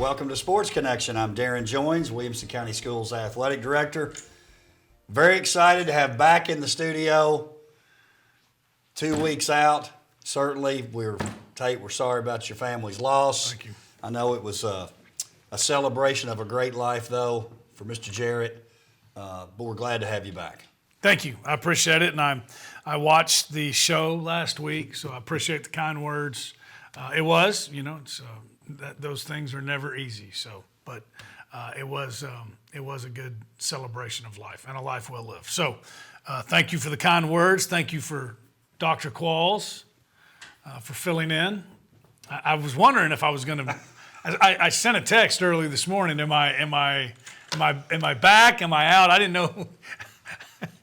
Welcome to Sports Connection. I'm Darrin Joins, Williamson County Schools Athletic Director. Very excited to have back in the studio 2 weeks out. Certainly, Tate, we're sorry about your family's loss. Thank you. I know it was a celebration of a great life, though, for Mr. Jarrett, but we're glad to have you back. Thank you. I appreciate it, and I watched the show last week, so I appreciate the kind words. Those things are never easy. But it was a good celebration of life and a life well lived. So, thank you for the kind words. Thank you for Dr. Qualls for filling in. I was wondering if I was going to. I sent a text early this morning. Am I back? Am I out? I didn't know.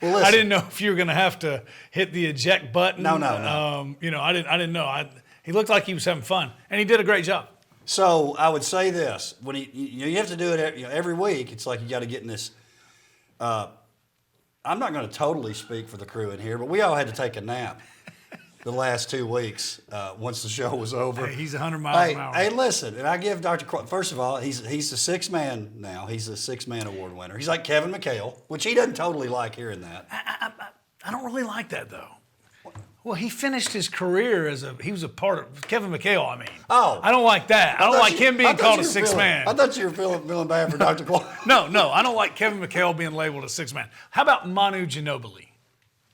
Well, I didn't know if you were going to have to hit the eject button. No. I didn't know. He looked like he was having fun, and he did a great job. So I would say this: when you have to do it every week, it's like you got to get in this. I'm not going to totally speak for the crew in here, but we all had to take a nap the last 2 weeks once the show was over. Hey, he's 100 miles an hour. Hey, listen, and I give Dr. First of all, he's the sixth man now. He's the six-man award winner. He's like Kevin McHale, which he doesn't totally like hearing that. I don't really like that, though. Well, he finished his career he was a part of Kevin McHale, I mean. Oh. I don't like that. I don't like him being called a sixth man. I thought you were feeling bad for Dr. Clark. No, I don't like Kevin McHale being labeled a sixth man. How about Manu Ginobili?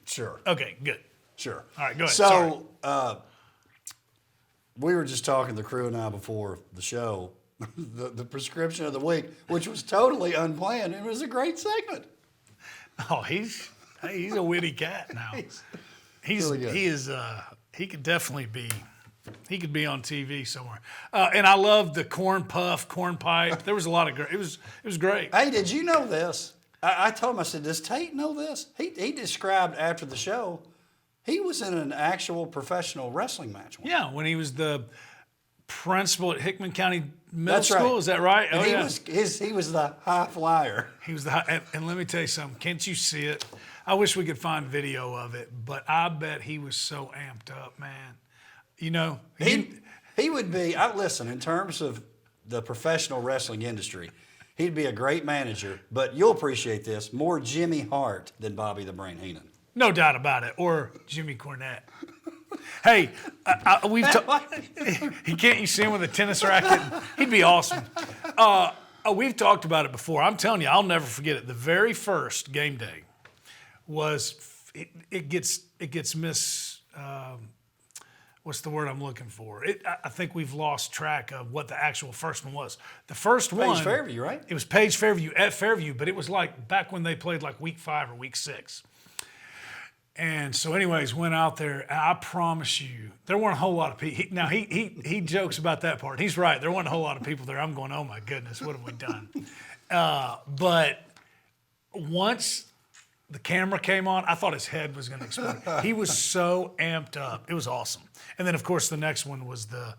Sure. Okay, good. Sure. All right, go ahead. So, we were just talking, the crew and I, before the show, the prescription of the week, which was totally unplanned. It was a great segment. Oh, he's a witty cat now. He's really good. He could definitely be. He could be on TV somewhere. And I loved the corn pipe. There was a lot of great. It was great. Hey, did you know this? I told him, I said, does Tate know this? He described after the show, he was in an actual professional wrestling match. Yeah, when he was the principal at Hickman County Middle That's School. right. Is that right? And he was the high flyer. He was and let me tell you something. Can't you see it? I wish we could find video of it, but I bet he was so amped up, man. You know, He would be. Listen, in terms of the professional wrestling industry, he'd be a great manager. But you'll appreciate this: more Jimmy Hart than Bobby the Brain Heenan. No doubt about it, or Jimmy Cornette. Hey, can't you see him with a tennis racket? He'd be awesome. We've talked about it before. I'm telling you, I'll never forget it. The very first game day was it gets what's the word I'm looking for? I think we've lost track of what the actual first one was. The first one, Page Fairview, right? It was Page Fairview at Fairview, but it was like back when they played like week 5 or week 6. And so, anyways, went out there. And I promise you, there weren't a whole lot of people. Now he jokes about that part. He's right. There weren't a whole lot of people there. I'm going, oh my goodness, what have we done? But once the camera came on, I thought his head was going to explode. He was so amped up. It was awesome. And then, of course, the next one was the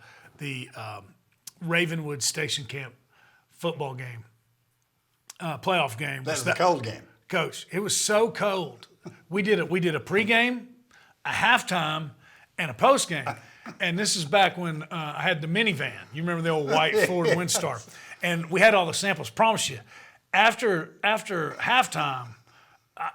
Ravenwood Station Camp football game, playoff game. That was the cold game. Coach, it was so cold. We did a pregame, a halftime, and a postgame. And this is back when I had the minivan. You remember the old white Ford Windstar. And we had all the samples. Promise you, after halftime,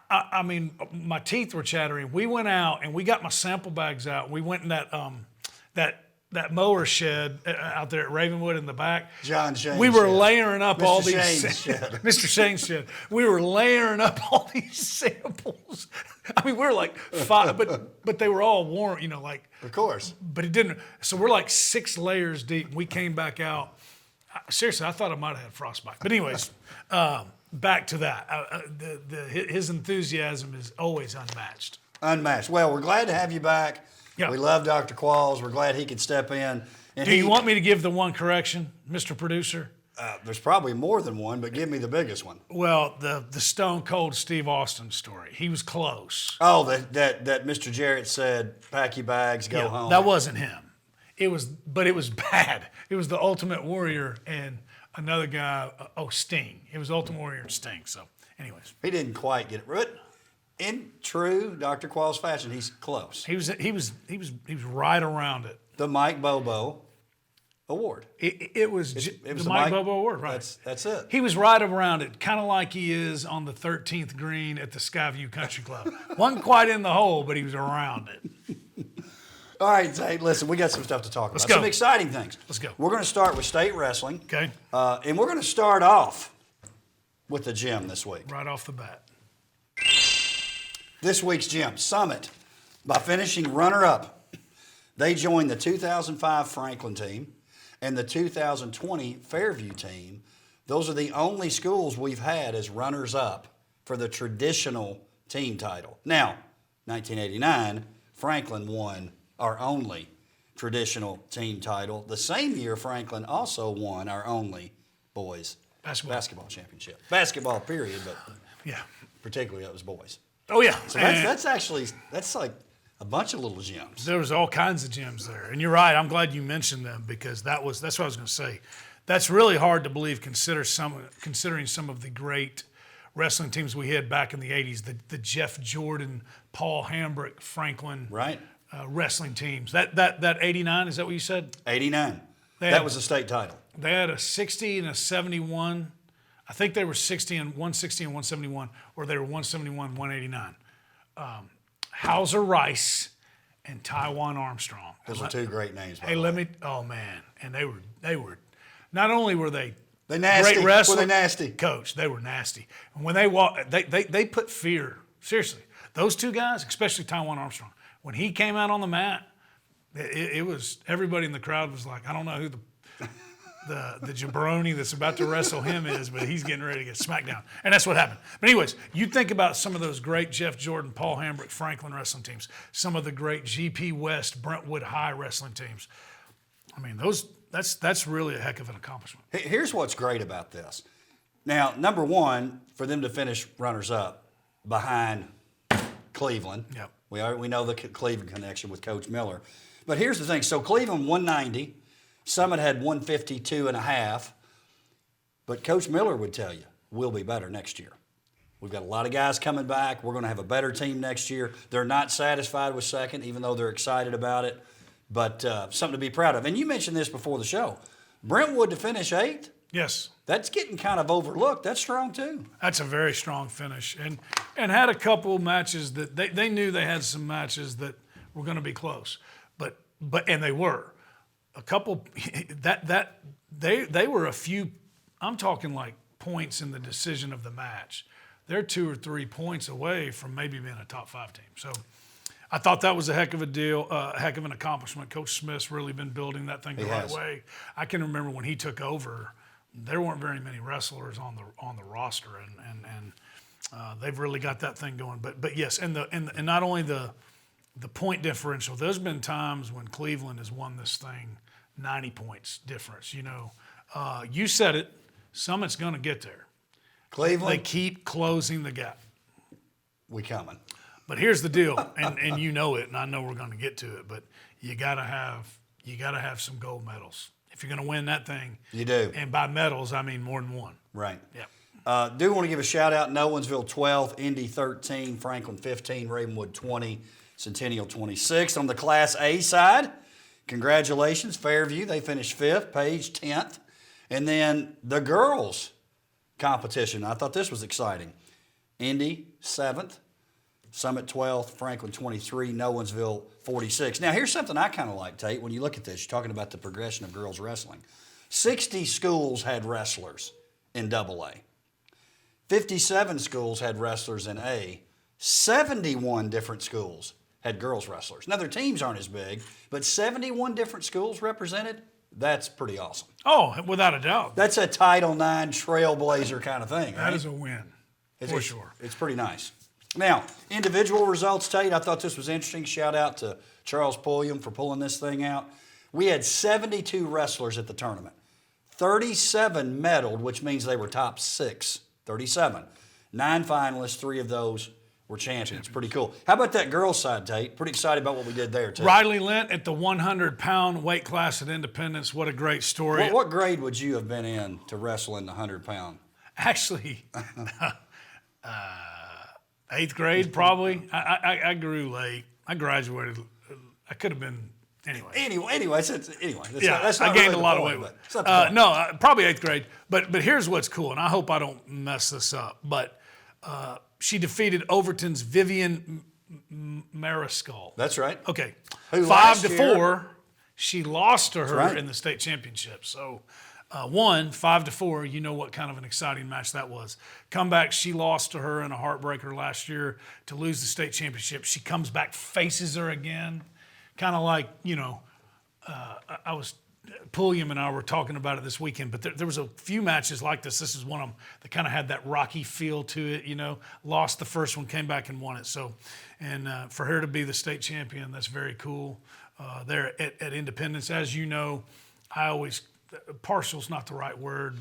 I mean, my teeth were chattering. We went out and we got my sample bags out. We went in that mower shed out there at Ravenwood in the back. John Shane's We were shed. layering up Mr. all these Shane's shed. Mr. Shane's shed. We were layering up all these samples. I mean, we were like 5, but they were all warm, like. Of course. But it didn't. So we're like 6 layers deep. We came back out. Seriously, I thought I might have had frostbite. But anyways, back to that. His enthusiasm is always unmatched. Unmatched. Well, we're glad to have you back. Yeah. We love Dr. Qualls. We're glad he could step in. And Do you want me to give the one correction, Mr. Producer? There's probably more than one, but give me the biggest one. Well, the Stone Cold Steve Austin story. He was close. Oh, that Mr. Jarrett said, pack your bags, go home. That wasn't him. But it was bad. It was the Ultimate Warrior and another guy, Sting. It was Ultimate Warrior and Sting. So, anyways. He didn't quite get it. But in true Dr. Qualls fashion, he's close. He was right around it. The Mike Bobo. award. It was It was the Mike Bobo Award, right? That's it. He was right around it, kind of like he is on the 13th green at the Skyview Country Club. Wasn't quite in the hole, but he was around it. All right, Tate, listen, we got some stuff to talk about. Let's go. Some exciting things. Let's go. We're going to start with state wrestling. Okay. And we're going to start off with the gym this week. Right off the bat. This week's gym, Summit, by finishing runner-up, they joined the 2005 Franklin team and the 2020 Fairview team. Those are the only schools we've had as runners-up for the traditional team title. Now, 1989, Franklin won our only traditional team title. The same year, Franklin also won our only boys basketball championship. Basketball, period, but yeah, particularly that was boys. Oh, yeah. So that's like a bunch of little gems. There was all kinds of gems there. And you're right. I'm glad you mentioned them because that's what I was going to say. That's really hard to believe considering some of the great wrestling teams we had back in the 80s, the Jeff Jordan, Paul Hambrick, Franklin Right. Wrestling teams. That 89, is that what you said? 89. That was a state title. They had a 60 and a 71. I think they were 160 and 171, or they were 171, 189. Hauser Rice and Taiwan Armstrong. Those are two great names. Hey, oh man, and they were, not only were they nasty. great wrestlers, Were they nasty? Coach, they were nasty. And when they walked, they put fear. Seriously, those two guys, especially Taiwan Armstrong, when he came out on the mat, it was everybody in the crowd was like, I don't know who the jabroni that's about to wrestle him is, but he's getting ready to get smacked down. And that's what happened. But anyways, you think about some of those great Jeff Jordan, Paul Hambrick, Franklin wrestling teams, some of the great GP West, Brentwood High wrestling teams. I mean, that's really a heck of an accomplishment. Here's what's great about this. Now, number one, for them to finish runners-up behind Cleveland. Yep. We know the Cleveland connection with Coach Miller. But here's the thing. So Cleveland 190, Summit had 152 and a half. But Coach Miller would tell you, we'll be better next year. We've got a lot of guys coming back. We're going to have a better team next year. They're not satisfied with second, even though they're excited about it. But something to be proud of. And you mentioned this before the show. Brentwood to finish 8th. Yes. That's getting kind of overlooked. That's strong, too. That's a very strong finish. And had a couple matches that they knew they had some matches that were going to be close. But and they were. A couple they were a few, I'm talking like points in the decision of the match. They're 2 or 3 points away from maybe being a top 5 team. So I thought that was a heck of a deal, a heck of an accomplishment. Coach Smith's really been building that thing the right way. I can remember when he took over, there weren't very many wrestlers on the roster, and they've really got that thing going. But yes, and not only the point differential. There's been times when Cleveland has won this thing 90 points difference. You know, you said it. Summit's going to get there. Cleveland. They keep closing the gap. We coming. But here's the deal, and you know it, and I know we're going to get to it. But you got to have some gold medals if you're going to win that thing. You do. And by medals, I mean more than one. Right. Yeah. Do want to give a shout out. Nolensville 12, Indy 13, Franklin 15, Ravenwood 20, Centennial 26. On the Class A side, congratulations, Fairview. They finished 5th, Page 10th. And then the girls competition. I thought this was exciting. Indy 7th, Summit 12th, Franklin 23, Nolensville 46. Now, here's something I kind of like, Tate, when you look at this. You're talking about the progression of girls wrestling. 60 schools had wrestlers in AA. 57 schools had wrestlers in A. 71 different schools had girls wrestlers. Now, their teams aren't as big, but 71 different schools represented, that's pretty awesome. Oh, without a doubt. That's a Title IX trailblazer kind of thing, right? That is a win, for sure. It's pretty nice. Now, individual results, Tate, I thought this was interesting. Shout out to Charles Pulliam for pulling this thing out. We had 72 wrestlers at the tournament. 37 medaled, which means they were top 6. 37. 9 finalists, 3 of those were champions. Pretty cool. How about that girls' side, Tate? Pretty excited about what we did there, too. Riley Lent at the 100-pound weight class at Independence. What a great story. What grade would you have been in to wrestle in the 100-pound? Actually, 8th grade probably. I grew late. I graduated. I could have been Anyway, Yeah, that's not I gained really a the lot point, of weight. but it's not the point. No, probably 8th grade. But here's what's cool, and I hope I don't mess this up. But she defeated Overton's Vivian Mariscal. That's right. Okay, Who 5-4. She lost to her right. in the state championship. So, 5-4. You know what kind of an exciting match that was. Comeback. She lost to her in a heartbreaker last year to lose the state championship. She comes back, faces her again, kind of like I was. Pulliam and I were talking about it this weekend, but there was a few matches like this. This is one of them that kind of had that Rocky feel to it, lost the first one, came back and won it. So, and for her to be the state champion, that's very cool. There at Independence, as you know, partial's not the right word,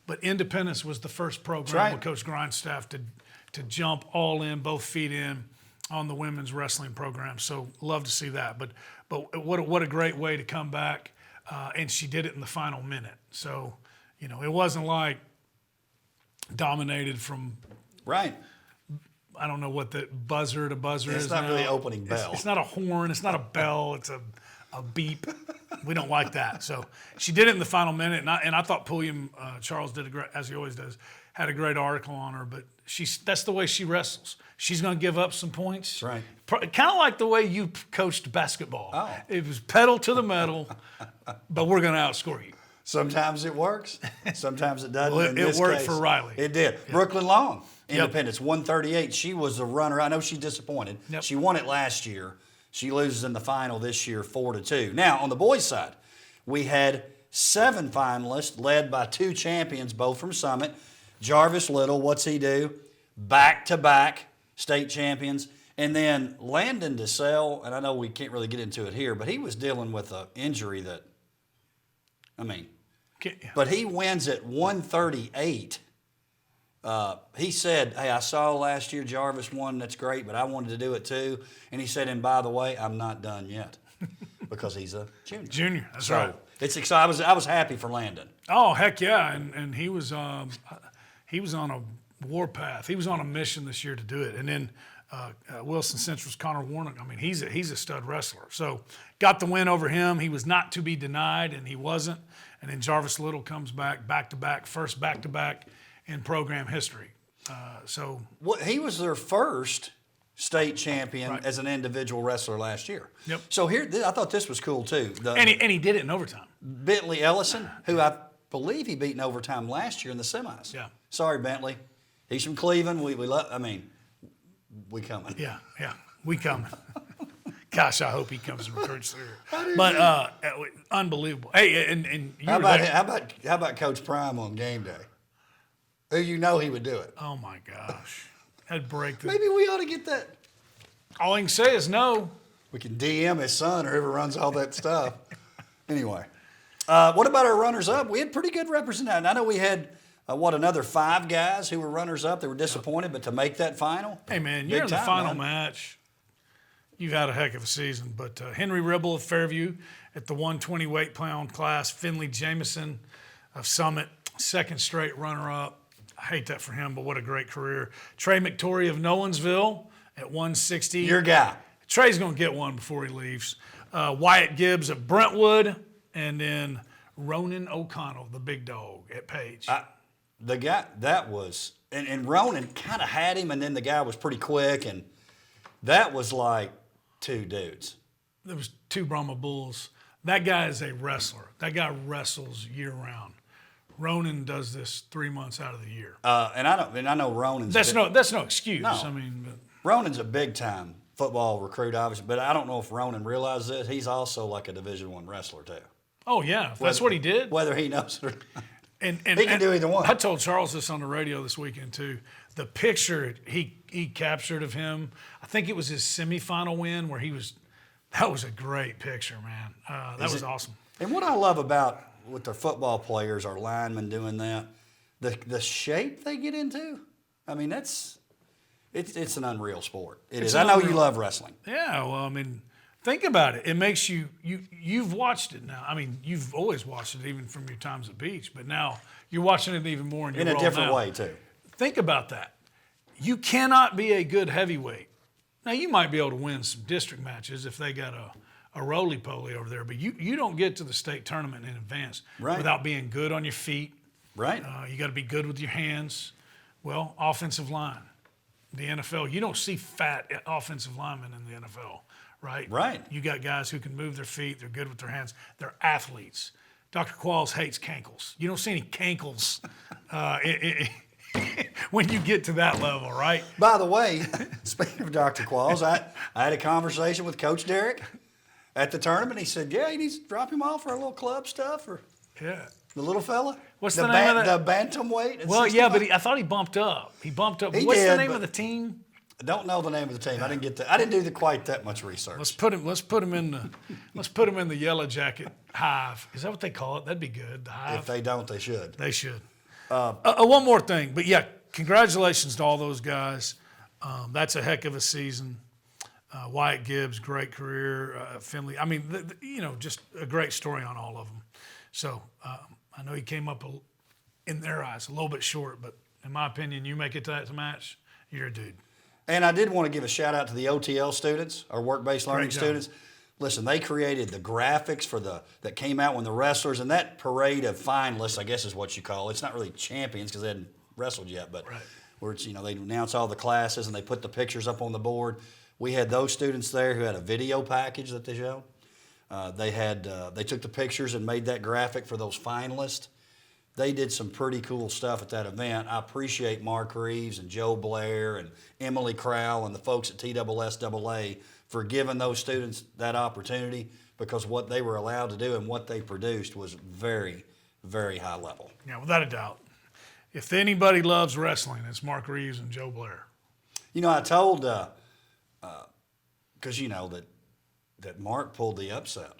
but Independence was the first program with Coach Grindstaff to jump all in, both feet in on the women's wrestling program. So love to see that. But what a great way to come back. And she did it in the final minute. So, it wasn't like dominated from. Right. I don't know what the buzzer to buzzer is. It's not now. really opening bell. It's not a horn. It's not a bell. It's a beep. We don't like that. So she did it in the final minute. And I thought Pulliam, Charles did as he always does, had a great article on her. But that's the way she wrestles. She's going to give up some points. Right. Kind of like the way you coached basketball. Oh. It was pedal to the metal, but we're going to outscore you. Sometimes it works. Sometimes it doesn't. Well, In it this worked case, for Riley. It did. Yep. Brooklyn Long, Independence, 138. She was the runner. I know she's disappointed. Yep. She won it last year. She loses in the final this year, 4-2. Now, on the boys' side, we had 7 finalists led by 2 champions, both from Summit. Jarvis Little, what's he do? Back-to-back state champions. And then Landon DeSalle, and I know we can't really get into it here, but he was dealing with an injury that, but he wins at 138. He said, hey, I saw last year Jarvis won, that's great, but I wanted to do it too. And he said, and by the way, I'm not done yet because he's a junior. Junior, that's so right. It's exciting. I was happy for Landon. Oh, heck yeah. And he was on a warpath. He was on a mission this year to do it. And then Wilson Central's Connor Warnock, he's a stud wrestler. So got the win over him. He was not to be denied, and he wasn't. And then Jarvis Little comes back-to-back, first back-to-back in program history. He was their first state champion Right. as an individual wrestler last year. Yep. So here, I thought this was cool too. And he did it in overtime. Bentley Ellison, who I believe he beat in overtime last year in the semis. Yeah. Sorry, Bentley. He's from Cleveland. We we coming. Yeah, we coming. Gosh, I hope he comes and recruits there. But unbelievable. Hey, and you How were there. how about Coach Prime on game day? Who he would do it. Oh my gosh, that breakthrough. Maybe we ought to get that. All I can say is no. We can DM his son or whoever runs all that stuff. Anyway, what about our runners-up? We had pretty good representation. I know we had, another 5 guys who were runners-up. They were disappointed, but to make that final. Hey, man, you're in the final match. You've had a heck of a season. But Henry Ribble of Fairview at the 120 weight pound class. Finley Jamison of Summit, 2nd straight runner-up. I hate that for him, but what a great career. Trey McTorry of Nolensville at 160. Your guy. Trey's going to get one before he leaves. Wyatt Gibbs at Brentwood, and then Ronan O'Connell, the big dog, at Page. The guy, that was, and Ronan kind of had him, and then the guy was pretty quick, and that was like 2 dudes. There was 2 Brahma Bulls. That guy is a wrestler. That guy wrestles year-round. Ronan does this 3 months out of the year. I know Ronan's. That's no excuse. No. But Ronan's a big-time football recruit, obviously, but I don't know if Ronan realizes this. He's also like a Division I wrestler, too. oh, yeah, if that's what he did. Whether he knows it or not. And He can do either one. I told Charles this on the radio this weekend, too. The picture he captured of him, I think it was his semifinal win where that was a great picture, man. That was awesome. And what I love about with the football players, our linemen doing that, the shape they get into, it's an unreal sport. It is. I know you love wrestling. Yeah, well, think about it. It makes you've watched it now. You've always watched it even from your times at Beach, but now you're watching it even more in a different way, too. Think about that. You cannot be a good heavyweight. Now, you might be able to win some district matches if they got a a roly-poly over there. But you don't get to the state tournament in advance without being good on your feet. Right. You got to be good with your hands. Well, offensive line. The NFL, you don't see fat offensive linemen in the NFL, right? Right. You got guys who can move their feet. They're good with their hands. They're athletes. Dr. Qualls hates cankles. You don't see any cankles when you get to that level, right? By the way, speaking of Dr. Qualls, I had a conversation with Coach Derrick at the tournament. He said, yeah, he needs to drop him off for a little club stuff. Or Yeah. the little fella? What's the name of that? The bantamweight? Well, 65? yeah, but I thought he bumped up. He bumped up. He What's the did, name but- of the team? I don't know the name of the team. I didn't get that. I didn't do quite that much research. Let's put him in the Yellow Jacket Hive. Is that what they call it? That'd be good. The Hive. If they don't, they should. They should. One more thing, but yeah, congratulations to all those guys. That's a heck of a season. Wyatt Gibbs, great career. Finley, I mean, just a great story on all of them. So I know he came up in their eyes a little bit short, but in my opinion, you make it to that match, you're a dude. And I did want to give a shout out to the OTL students, our work-based learning Great job. students. Listen, they created the graphics that came out when the wrestlers, and that parade of finalists, I guess is what you call it. It's not really champions because they hadn't wrestled yet, but where it's, they announce all the classes and they put the pictures up on the board. We had those students there who had a video package that they showed. They took the pictures and made that graphic for those finalists. They did some pretty cool stuff at that event. I appreciate Mark Reeves and Joe Blair and Emily Crowell and the folks at TSSAA for giving those students that opportunity, because what they were allowed to do and what they produced was very, very high level. Yeah, without a doubt. If anybody loves wrestling, it's Mark Reeves and Joe Blair. I told, because that Mark pulled the upset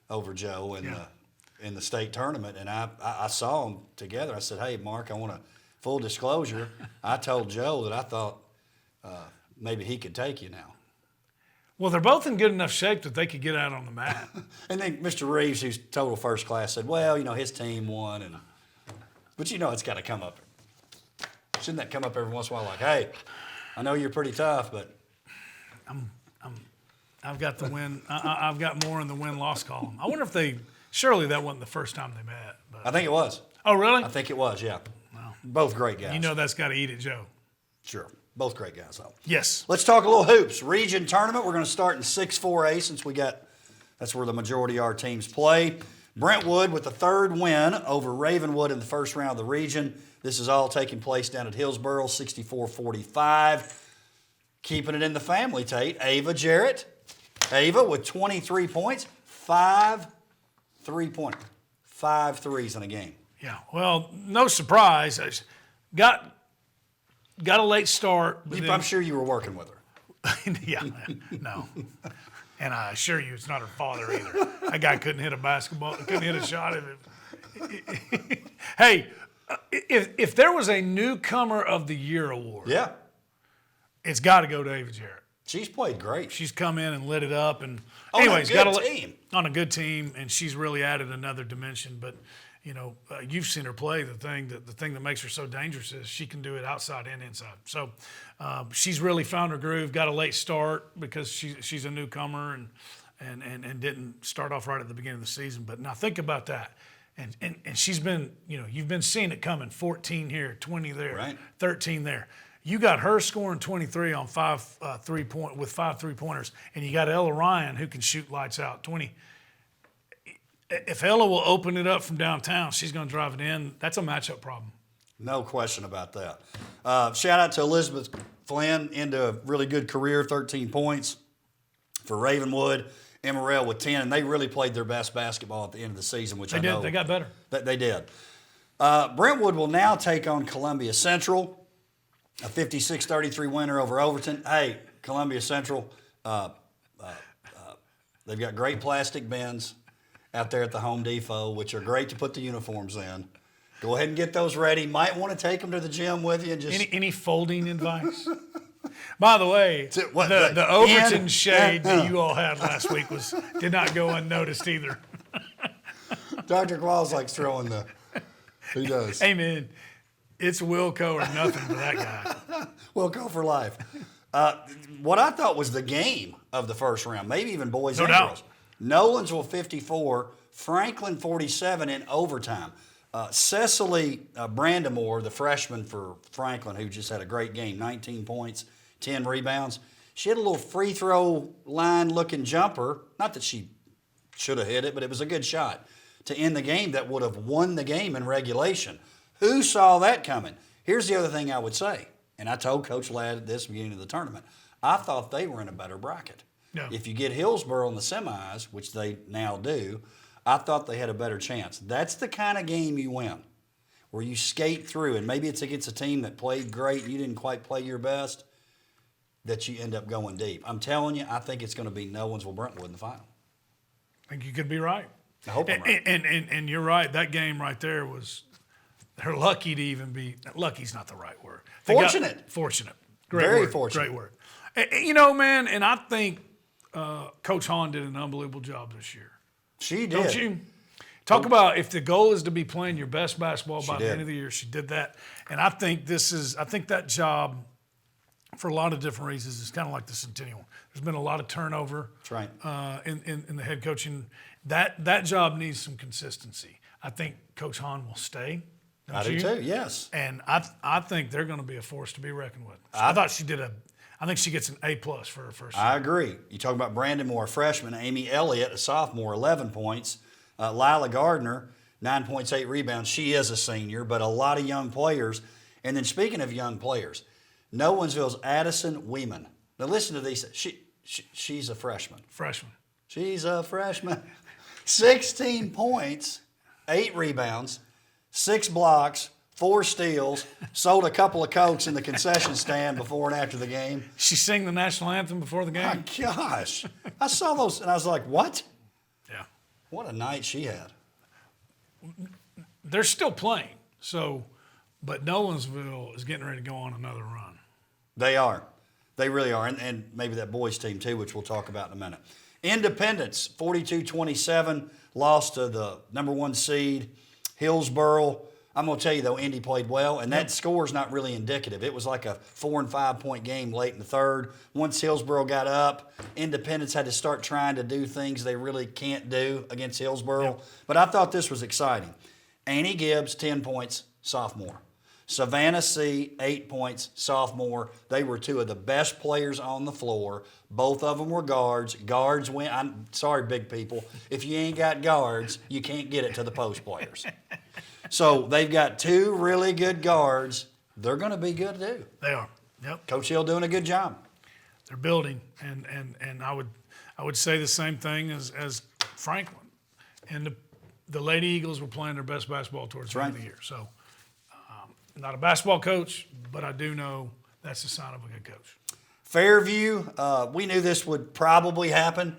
over Joe in the state tournament, and I saw them together. I said, hey, Mark, I want full disclosure. I told Joe that I thought maybe he could take you now. Well, they're both in good enough shape that they could get out on the mat. And then Mr. Reeves, who's total first class, said, well, his team won. But it's got to come up. Shouldn't that come up every once in a while? Like, hey, I know you're pretty tough, but I've got the win. I've got more in the win-loss column. I wonder if surely that wasn't the first time they met. But. I think it was. Oh, really? I think it was, yeah. Wow. Both great guys. That's got to eat at Joe. Sure. Both great guys, though. Yes. Let's talk a little hoops. Region tournament. We're going to start in 6-4A since that's where the majority of our teams play. Brentwood with the third win over Ravenwood in the first round of the region. This is all taking place down at Hillsboro, 64-45. Keeping it in the family, Tate. Ava Jarrett. Ava with 23 points, 5 3-pointers, 5 threes in a game. Yeah. Well, no surprise. I got a late start. I'm sure you were working with her. Yeah. No. And I assure you, it's not her father either. That guy couldn't hit a basketball, couldn't hit a shot of it. Hey, if there was a newcomer of the year award, Yeah. it's got to go to Ava Jarrett. She's played great. She's come in and lit it up, and On anyways, a good team. On a good team, and she's really added another dimension. But you've seen her play. The thing that makes her so dangerous is she can do it outside and inside. So she's really found her groove. Got a late start because she's a newcomer and didn't start off right at the beginning of the season. But now think about that. And she's been, you've been seeing it coming. 14 here, 20 there, Right. 13 there. You got her scoring 23 on 5 3-pointers, and you got Ella Ryan who can shoot lights out 20. If Ella will open it up from downtown, she's going to drive it in. That's a matchup problem. No question about that. Shout out to Elizabeth Flynn, into a really good career, 13 points for Ravenwood. Emerald with 10, and they really played their best basketball at the end of the season, which They I did. know They got better. that they did. Brentwood will now take on Columbia Central, a 56-33 winner over Overton. Hey, Columbia Central, they've got great plastic bins out there at the Home Depot, which are great to put the uniforms in. Go ahead and get those ready. Might want to take them to the gym with you and just Any folding advice? By the way, What, the Overton shade that you all had last week did not go unnoticed either. Dr. Qualls likes throwing the. He does. Hey man, it's Wilco or nothing for that guy. We'll go for life. What I thought was the game of the first round, maybe even boys No and doubt. girls. Nolensville 54, Franklin 47 in overtime. Cecily Brandamore, the freshman for Franklin, who just had a great game, 19 points, 10 rebounds. She had a little free throw line looking jumper. Not that she should have hit it, but it was a good shot to end the game that would have won the game in regulation. Who saw that coming? Here's the other thing I would say, and I told Coach Ladd at this beginning of the tournament, I thought they were in a better bracket. Yeah. If you get Hillsboro in the semis, which they now do, I thought they had a better chance. That's the kind of game you win, where you skate through, and maybe it's against a team that played great and you didn't quite play your best, that you end up going deep. I'm telling you, I think it's going to be Nolensville-Brentwood in the final. I think you could be right. I hope I'm right. And you're right. That game right there was – they're lucky to even be – lucky's not the right word. Fortunate. Fortunate. Great Very word. fortunate. Great word. You know, man, and I think Coach Hahn did an unbelievable job this year. She did. Don't you? Talk about if the goal is to be playing your best basketball by the did. end of the year, she did that. And I think that job, for a lot of different reasons, is kind of like the Centennial. There's been a lot of turnover. That's right. In the head coaching. That job needs some consistency. I think Coach Hahn will stay. I do too, yes. And I think they're going to be a force to be reckoned with. I thought she did I think she gets an A+ for her first year. I agree. You talk about Brandon Moore, a freshman, Amy Elliott, a sophomore, 11 points. Lila Gardner, 9 points, 8 rebounds. She is a senior, but a lot of young players. And then speaking of young players, Nolensville's Addison Weeman. Now listen to these. She's a freshman. She's a freshman. 16 points, 8 rebounds, 6 blocks, 4 steals, sold a couple of Cokes in the concession stand before and after the game. She sang the national anthem before the game? My gosh. I saw those and I was like, what? Yeah. What a night she had. They're still playing, but Nolensville is getting ready to go on another run. They are. They really are. And maybe that boys team too, which we'll talk about in a minute. Independence, 42-27, lost to the number 1 seed, Hillsboro. I'm going to tell you, though, Indy played well, and that score's not really indicative. It was like a 4- and 5-point game late in the third. Once Hillsboro got up, Independence had to start trying to do things they really can't do against Hillsboro. Yep. But I thought this was exciting. Annie Gibbs, 10 points, sophomore. Savannah C., 8 points, sophomore. They were 2 of the best players on the floor. Both of them were guards. Guards win. I'm sorry, big people. If you ain't got guards, you can't get it to the post players. So they've got 2 really good guards. They're going to be good too. They are. Yep. Coach Hill doing a good job. They're building, and I would say the same thing as Franklin. And the Lady Eagles were playing their best basketball towards the end of the year. So not a basketball coach, but I do know that's a sign of a good coach. Fairview, we knew this would probably happen.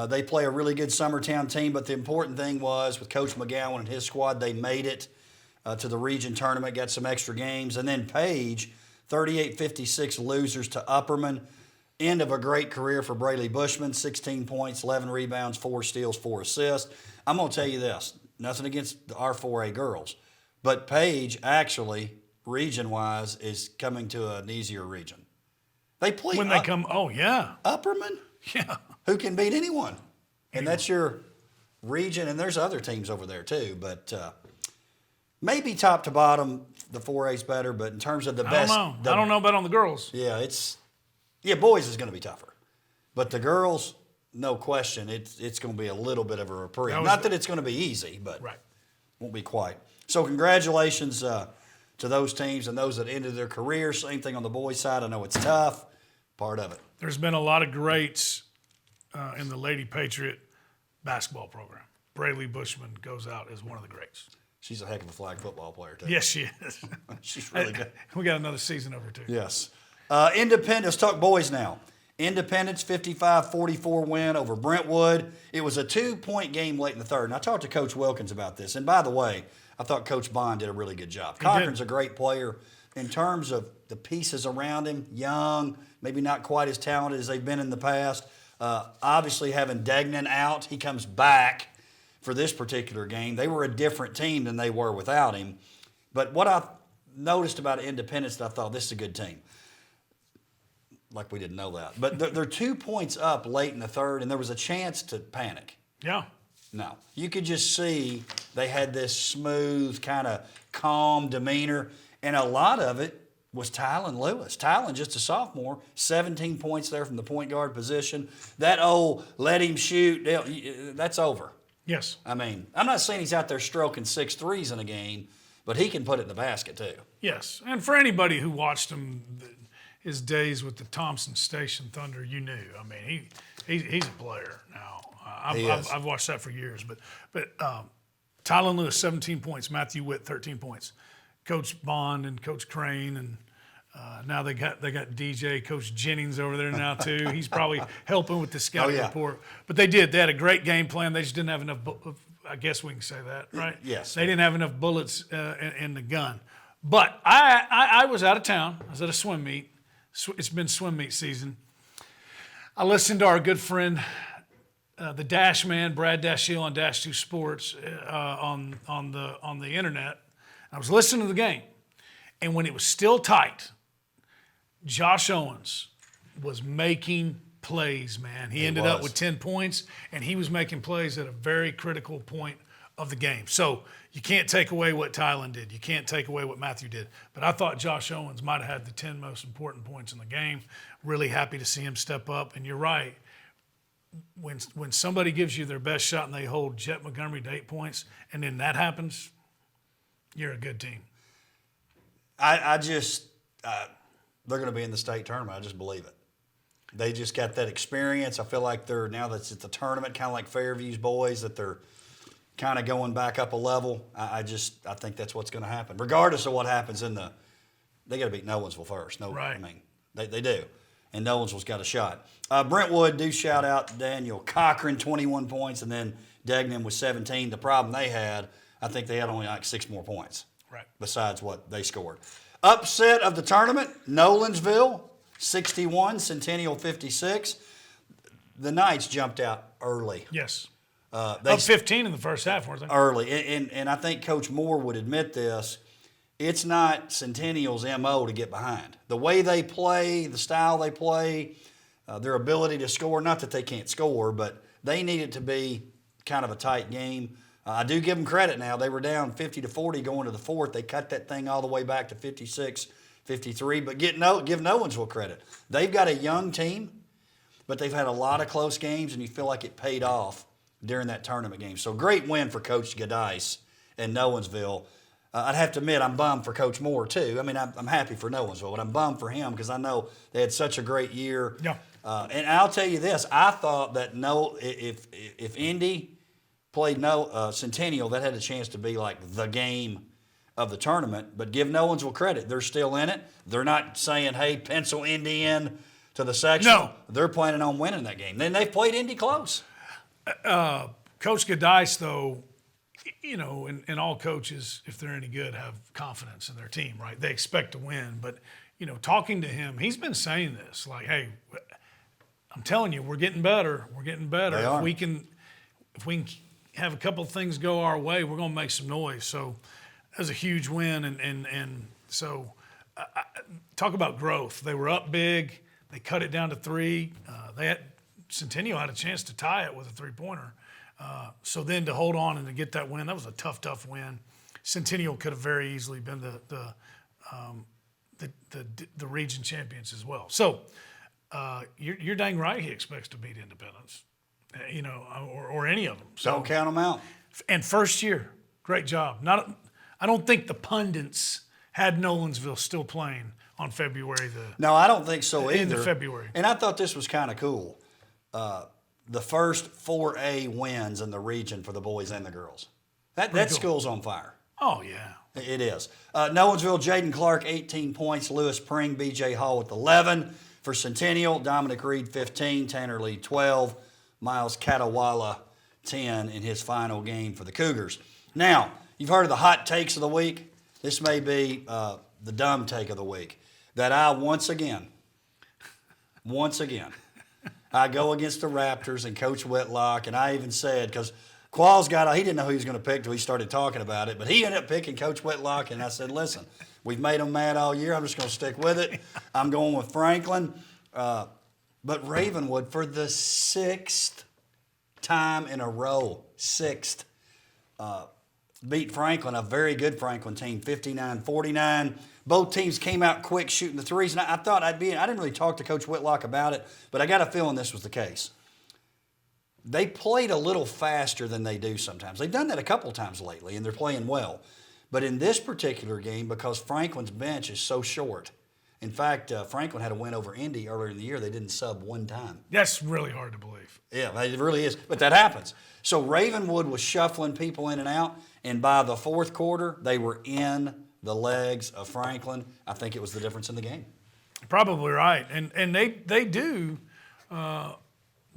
They play a really good Summertown team, but the important thing was with Coach McGowan and his squad, they made it to the region tournament, got some extra games. And then Page, 38-56 losers to Upperman. End of a great career for Brayley Bushman, 16 points, 11 rebounds, 4 steals, 4 assists. I'm going to tell you this, nothing against our 4A girls, but Page actually, region-wise, is coming to an easier region. They play when they come. Oh yeah, Upperman. Yeah, who can beat anyone? And that's your region, and there's other teams over there too. But maybe top to bottom, the 4A's better. But in terms of the best, I don't know about on the girls. Yeah, boys is going to be tougher, but the girls, no question, it's going to be a little bit of a reprieve. Not that it's going to be easy, but won't be quite. So congratulations to those teams and those that ended their careers. Same thing on the boys' side. I know it's tough, part of it. There's been a lot of greats in the Lady Patriot basketball program. Brayley Bushman goes out as one of the greats. She's a heck of a flag football player, too. Yes, she is. She's really good. We got another season over, too. Yes. Independence, talk boys now. Independence, 55-44 win over Brentwood. It was a 2-point game late in the third. And I talked to Coach Wilkins about this. And by the way, I thought Coach Bond did a really good job. Cochran's a great player. In terms of the pieces around him, young, maybe not quite as talented as they've been in the past. Obviously, having Degnan out, he comes back for this particular game. They were a different team than they were without him. But what I noticed about Independence, that I thought, this is a good team. Like we didn't know that. But they're 2 points up late in the third, and there was a chance to panic. Yeah. No. You could just see they had this smooth, kind of calm demeanor, and a lot of it was Tylen Lewis. Tylen, just a sophomore, 17 points there from the point guard position. That let him shoot, that's over. Yes. I mean, I'm not saying he's out there stroking 6 threes in a game, but he can put it in the basket too. Yes. And for anybody who watched him, his days with the Thompson Station Thunder, you knew. I mean, he's a player now. I've watched that for years. But Tylen Lewis, 17 points. Matthew Witt, 13 points. Coach Bond and Coach Crane, and now they got DJ, Coach Jennings over there now too. He's probably helping with the scouting report. But they had a great game plan. They just didn't have enough. I guess we can say that, right? Yes. They didn't have enough bullets in the gun. But I was out of town. I was at a swim meet. It's been swim meet season. I listened to our good friend, the Dash Man, Brad Dashiell on Dash 2 Sports on the internet. I was listening to the game, and when it was still tight, Josh Owens was making plays, man. He ended up with 10 points, and he was making plays at a very critical point of the game. So you can't take away what Tylen did. You can't take away what Matthew did. But I thought Josh Owens might have had the 10 most important points in the game. Really happy to see him step up. And you're right. When somebody gives you their best shot and they hold Jet Montgomery to 8 points, and then that happens, you're a good team. I just they're going to be in the state tournament. I just believe it. They just got that experience. I feel like they're, now that it's at the tournament, kind of like Fairview's boys, that they're kind of going back up a level. I think that's what's going to happen. Regardless of what happens they got to beat Nolensville first. Right. I mean, they do. And Nolensville's got a shot. Brentwood, do shout out Daniel Cochran, 21 points, and then Degnam with 17. The problem they had, I think they had only like 6 more points. Right. Besides what they scored. Upset of the tournament, Nolensville, 61, Centennial 56. The Knights jumped out early. Yes. Up 15 in the first half, weren't they? Early. And I think Coach Moore would admit this. It's not Centennial's MO to get behind. The way they play, the style they play, their ability to score, not that they can't score, but they need it to be kind of a tight game. I do give them credit now. They were down 50-40 going to the fourth. They cut that thing all the way back to 56-53. But give Nolensville credit. They've got a young team, but they've had a lot of close games, and you feel like it paid off during that tournament game. So great win for Coach Gadice and Nolensville. I'd have to admit I'm bummed for Coach Moore too. I mean, I'm happy for Nolensville, but I'm bummed for him because I know they had such a great year. Yeah. And I'll tell you this: I thought that if Indy played Centennial, that had a chance to be like the game of the tournament. But give Nolensville credit; they're still in it. They're not saying, "Hey, pencil Indy in to the section." No, they're planning on winning that game. Then they've played Indy close. Coach Gadice, though, you know, and all coaches, if they're any good, have confidence in their team, right? They expect to win. But, you know, talking to him, he's been saying this, like, hey, I'm telling you, we're getting better. We're getting better. They are. If we can have a couple of things go our way, we're going to make some noise. So that was a huge win. And so talk about growth. They were up big. They cut it down to 3. Centennial had a chance to tie it with a 3-pointer. So then to hold on and to get that win, that was a tough win. Centennial could have very easily been the region champions as well. So you're dang right. He expects to beat Independence, you know, or any of them. So, Don't count them out. And first year, great job. I don't think the pundits had Nolensville still playing on February No, I don't think so either. End of February. And I thought this was kind of cool. The first 4A wins in the region for the boys and the girls. That cool. school's on fire. Oh, yeah. It is. Nolensville, Jaden Clark, 18 points. Lewis Pring, B.J. Hall with 11. For Centennial, Dominic Reed, 15. Tanner Lee, 12. Miles Catawala, 10 in his final game for the Cougars. Now, you've heard of the hot takes of the week. This may be the dumb take of the week. That I once again, I go against the Raptors and Coach Whitlock, and I even said, because Qualls he didn't know who he was going to pick until he started talking about it, but he ended up picking Coach Whitlock, and I said, listen, we've made him mad all year. I'm just going to stick with it. I'm going with Franklin. But Ravenwood, for the 6th time in a row, sixth. Beat Franklin, a very good Franklin team, 59-49. Both teams came out quick shooting the threes, and I thought I didn't really talk to Coach Whitlock about it, but I got a feeling this was the case. They played a little faster than they do sometimes. They've done that a couple times lately, and they're playing well. But in this particular game, because Franklin's bench is so short, in fact, Franklin had a win over Indy earlier in the year. They didn't sub one time. That's really hard to believe. Yeah, it really is. But that happens. So Ravenwood was shuffling people in and out, and by the fourth quarter, they were in the legs of Franklin. I think it was the difference in the game. Probably right. And they do have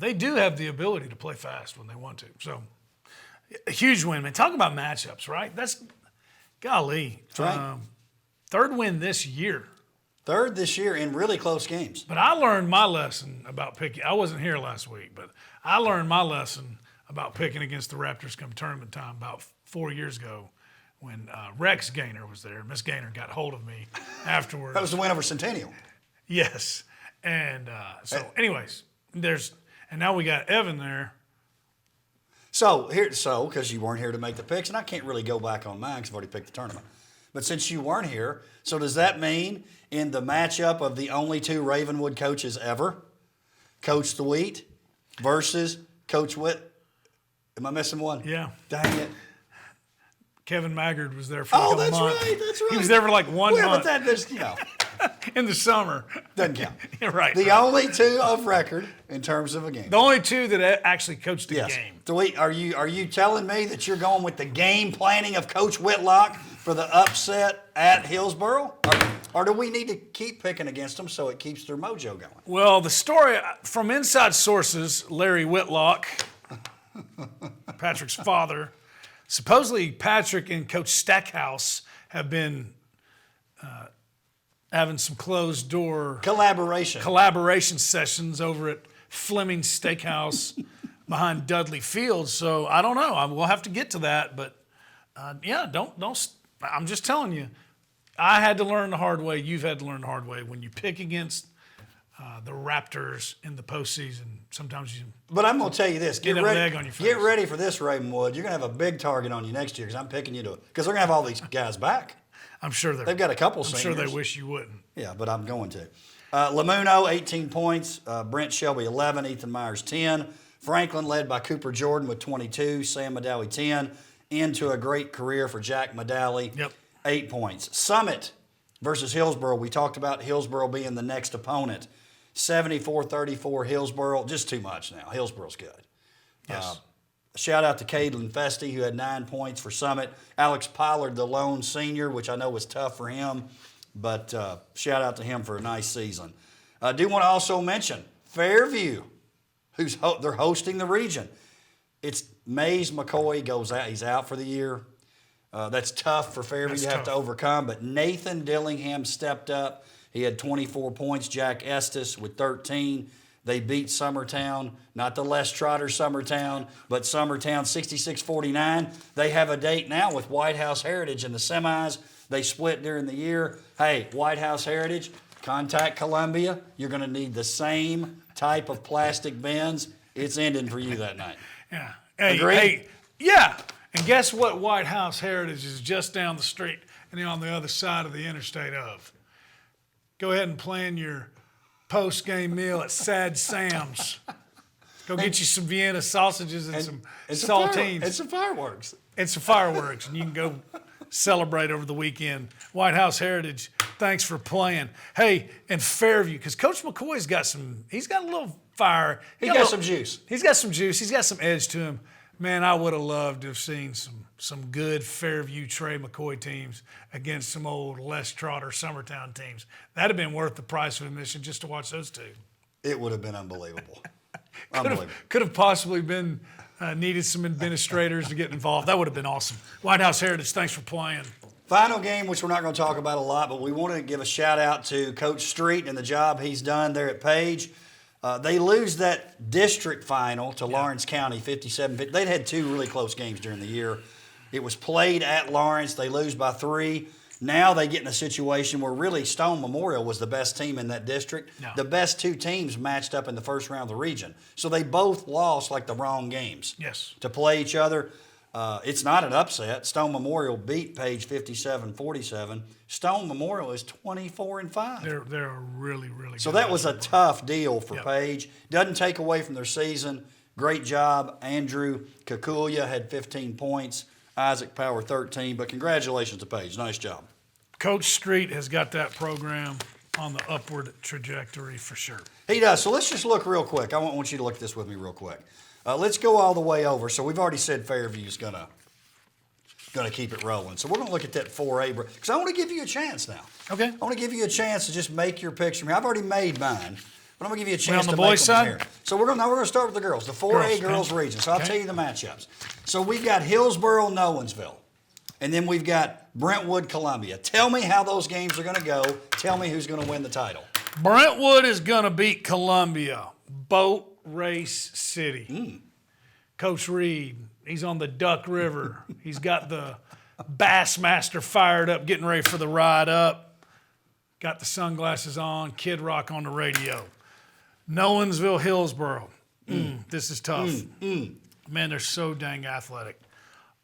the ability to play fast when they want to. So a huge win, man. Talk about matchups, right? That's golly. That's right. Third win this year. Third this year in really close games. But I learned my lesson about picking. I wasn't here last week, but I learned my lesson about picking against the Raptors come tournament time about 4 years ago when Rex Gaynor was there. Miss Gaynor got hold of me afterwards. That was the win over Centennial. Yes. And anyways, and now we got Evan there. So, because you weren't here to make the picks, and I can't really go back on mine because I've already picked the tournament. But since you weren't here, so does that mean in the matchup of the only two Ravenwood coaches ever, Coach Thweet versus Coach Witt, am I missing one? Yeah. Dang it. Kevin Maggard was there for like a month. That's right. He was there for like 1 month. But that, in the summer. Doesn't count. Right. The only two of record in terms of a game. The only two that actually coached the game. Thweet, are you telling me that you're going with the game planning of Coach Whitlock for the upset at Hillsboro? Or do we need to keep picking against them so it keeps their mojo going? Well, the story from inside sources, Larry Whitlock, Patrick's father, supposedly Patrick and Coach Stackhouse have been having some closed door collaboration sessions over at Fleming's Steakhouse behind Dudley Field. So I don't know. We'll have to get to that, but don't. I'm just telling you, I had to learn the hard way. You've had to learn the hard way. When you pick against the Raptors in the postseason, sometimes you. But I'm going to tell you this: get ready, egg on your face. Get ready for this, Ravenwood. You're going to have a big target on you next year because I'm picking you because they're going to have all these guys back. I'm sure they've got a couple seniors. I'm sure they wish you wouldn't. Yeah, but I'm going to. Lamuno, 18 points. Brent Shelby, 11. Ethan Myers, 10. Franklin led by Cooper Jordan with 22. Sam Medalley, 10. Into a great career for Jack Medalley. Yep. 8 points. Summit versus Hillsboro. We talked about Hillsboro being the next opponent. 74-34 Hillsboro. Just too much now. Hillsboro's good. Yes. Shout out to Caden Festy, who had 9 points for Summit. Alex Pollard, the lone senior, which I know was tough for him, but shout out to him for a nice season. I do want to also mention Fairview, they're hosting the region. It's Mays McCoy goes out. He's out for the year. That's tough for Fairview to have to overcome, but Nathan Dillingham stepped up. He had 24 points. Jack Estes with 13. They beat Summertown, not the Les Trotter Summertown, but Summertown 66-49. They have a date now with White House Heritage in the semis. They split during the year. Hey, White House Heritage, contact Columbia. You're going to need the same type of plastic bins. It's ending for you that night. Yeah. Agree? Hey, yeah. And guess what? White House Heritage is just down the street and on the other side of the interstate of. Go ahead and plan your post-game meal at Sad Sam's. Go get you some Vienna sausages and some saltines. And some fireworks. And some fireworks, and you can go celebrate over the weekend. White House Heritage, thanks for playing. Hey, and Fairview, because Coach McCoy's he's got a little fire. He's got some juice. He's got some juice. He's got some edge to him. Man, I would have loved to have seen some good Fairview Trey McCoy teams against some old Les Trotter Summertown teams. That'd have been worth the price of admission just to watch those two. It would have been unbelievable. Could have possibly been needed some administrators to get involved. That would have been awesome. White House Heritage, thanks for playing. Final game, which we're not going to talk about a lot, but we want to give a shout out to Coach Street and the job he's done there at Page. They lose that district final to Lawrence County, 57-50. They'd had two really close games during the year. It was played at Lawrence. They lose by 3. Now they get in a situation where really Stone Memorial was the best team in that district. No. The best two teams matched up in the first round of the region. So they both lost like the wrong games Yes. to play each other. It's not an upset. Stone Memorial beat Page 57-47. Stone Memorial is 24-5. They're a really, really good. So that was a tough deal for Yep. Page. Doesn't take away from their season. Great job. Andrew Kakulia had 15 points. Isaac Power 13. But congratulations to Page. Nice job. Coach Street has got that program on the upward trajectory for sure. He does. So let's just look real quick. I want you to look at this with me real quick. Let's go all the way over. So we've already said Fairview's gonna keep it rolling. So we're gonna look at that 4A because I want to give you a chance now. Okay. I want to give you a chance to just make your picture. I've already made mine, but I'm gonna give you a chance on the to make boys' them side? here. So we're gonna start with the girls, the 4A girls region. So I'll tell you the matchups. So we've got Hillsboro, Nolensville, and then we've got Brentwood, Columbia. Tell me how those games are gonna go. Tell me who's gonna win the title. Brentwood is going to beat Columbia. Boat Race City. Coach Reed, he's on the Duck River. He's got the Bassmaster fired up, getting ready for the ride up. Got the sunglasses on, Kid Rock on the radio. Nolensville, Hillsboro. This is tough. Man, they're so dang athletic.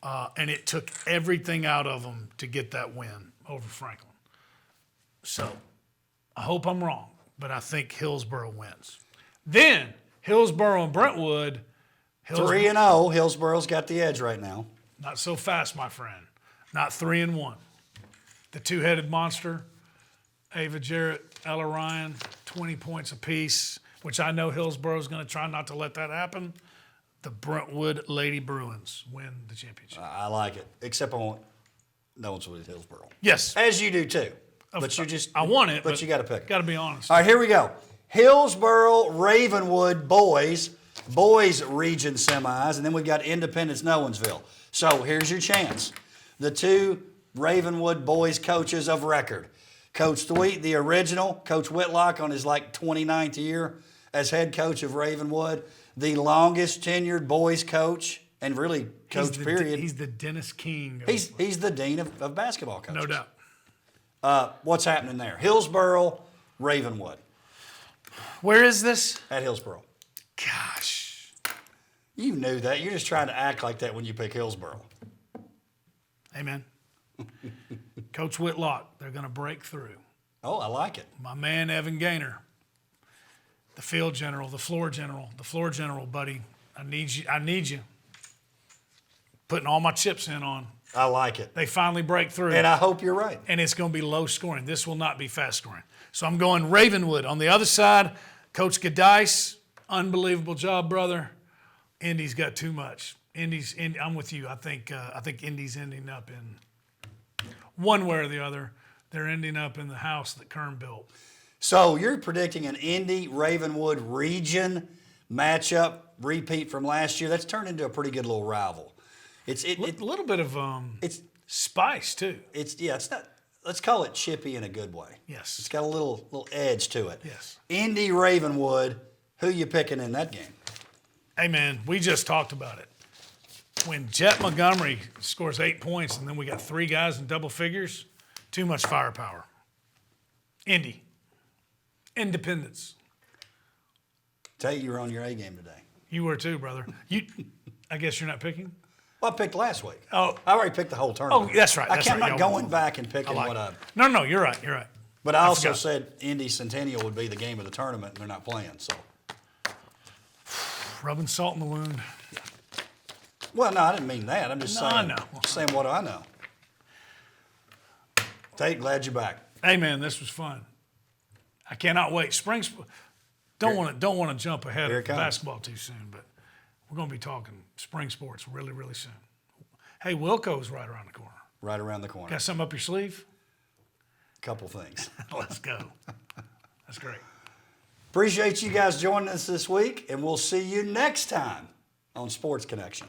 And it took everything out of them to get that win over Franklin. So I hope I'm wrong, but I think Hillsboro wins. Then Hillsboro and Brentwood. 3-0. Hillsboro's got the edge right now. Not so fast, my friend. Not 3-1. The two-headed monster, Ava Jarrett, Ella Ryan, 20 points apiece, which I know Hillsboro's going to try not to let that happen. The Brentwood Lady Bruins win the championship. I like it, except I want Nolensville at Hillsboro. Yes. As you do too. But you just I want it, but you got to pick it. Got to be honest. All right, here we go. Hillsboro, Ravenwood boys region semis, and then we've got Independence, Nolensville. So here's your chance. The two Ravenwood boys coaches of record. Coach Thweet, the original, Coach Whitlock on his 29th year as head coach of Ravenwood, the longest tenured boys coach and really coach period. He's the Dennis King. He's the dean of basketball coaches. No doubt. What's happening there? Hillsboro, Ravenwood. Where is this? At Hillsboro. Gosh. You knew that. You're just trying to act like that when you pick Hillsboro. Amen. Coach Whitlock, they're going to break through. Oh, I like it. My man, Evan Gaynor, the field general, the floor general, buddy. I need you. Putting all my chips in on. I like it. They finally break through. And I hope you're right. And it's going to be low scoring. This will not be fast scoring. So I'm going Ravenwood. On the other side, Coach Gadice, unbelievable job, brother. Indy's got too much. I'm with you. I think Indy's ending up in one way or the other. They're ending up in the house that Kern built. So you're predicting an Indy Ravenwood region matchup repeat from last year. That's turned into a pretty good little rival. It's A little bit of it's spice too. it's not. Let's call it chippy in a good way. Yes. It's got a little edge to it. Yes. Indy Ravenwood. Who you picking in that game? Hey man, we just talked about it. When Jet Montgomery scores 8 points and then we got 3 guys in double figures, too much firepower. Indy. Independence. Tate, you were on your A game today. You were too, brother. I guess you're not picking? Well, I picked last week. Oh. I already picked the whole tournament. Oh, that's right. I'm not Y'all- going back and picking I like what it. I. No, you're right. But I also forgot. said Indy Centennial would be the game of the tournament, and they're not playing. So. Rubbing salt in the wound. Well, no, I didn't mean that. I'm just No, I saying. know. Saying what I know. Tate, glad you're back. Hey man, this was fun. I cannot wait. Don't want to jump ahead Here of it comes. basketball too soon, but we're going to be talking spring sports really, really soon. Hey, Wilco's right around the corner. Right around the corner. Got something up your sleeve? Couple things. Let's go. That's great. Appreciate you guys joining us this week, and we'll see you next time on Sports Connection.